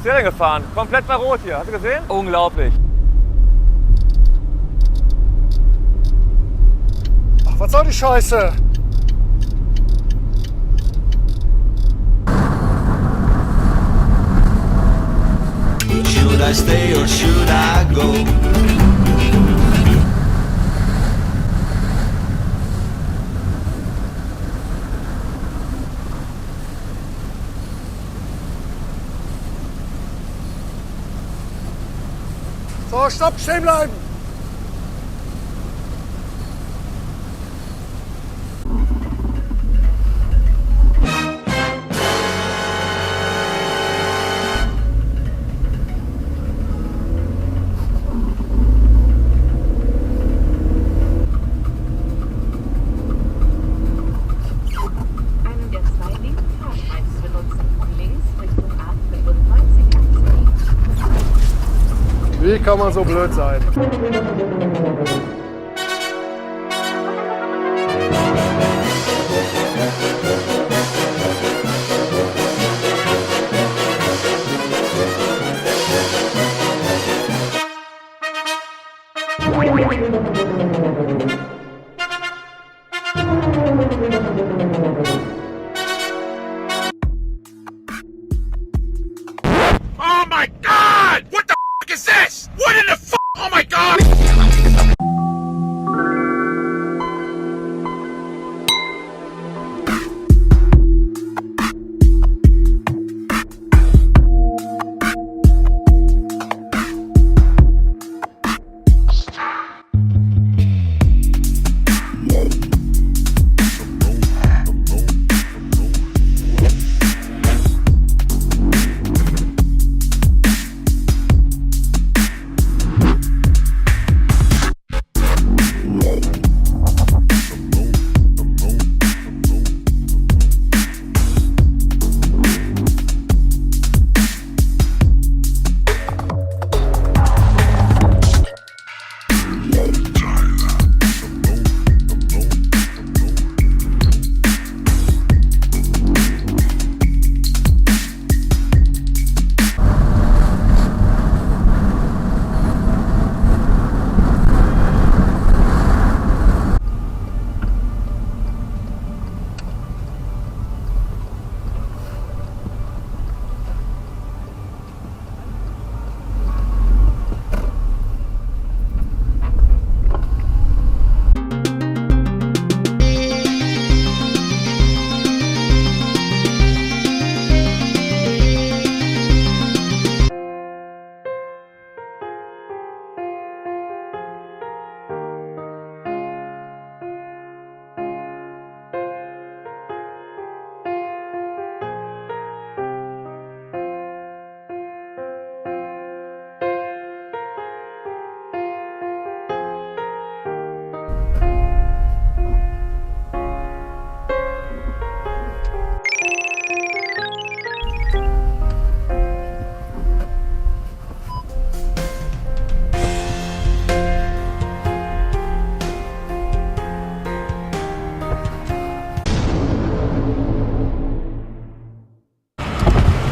ist der denn gefahren? Komplett bei Rot hier. Hast du gesehen? Unglaublich. Ach, was soll die Scheiße? Should I stay or should I go? So, stopp, stehen bleiben! Einen der zwei linken Fahrstreifen benutzen, um links Richtung A95 abzubiegen. Wie kann man so blöd sein? Oh my god! What the f is this? What in the f? Oh my god!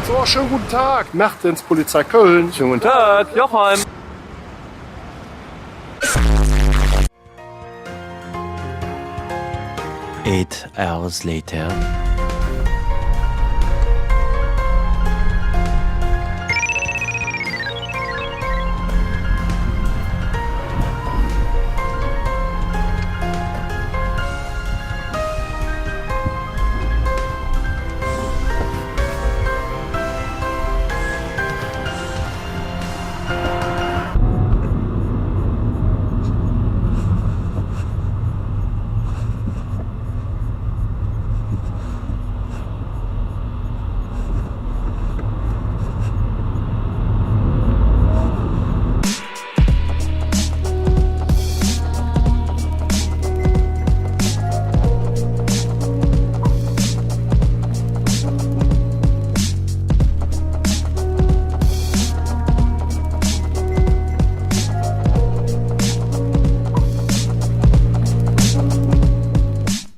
So, schönen guten Tag. Nachtdienstpolizei Köln. Schönen guten Tag, Jochheim. Eight hours later.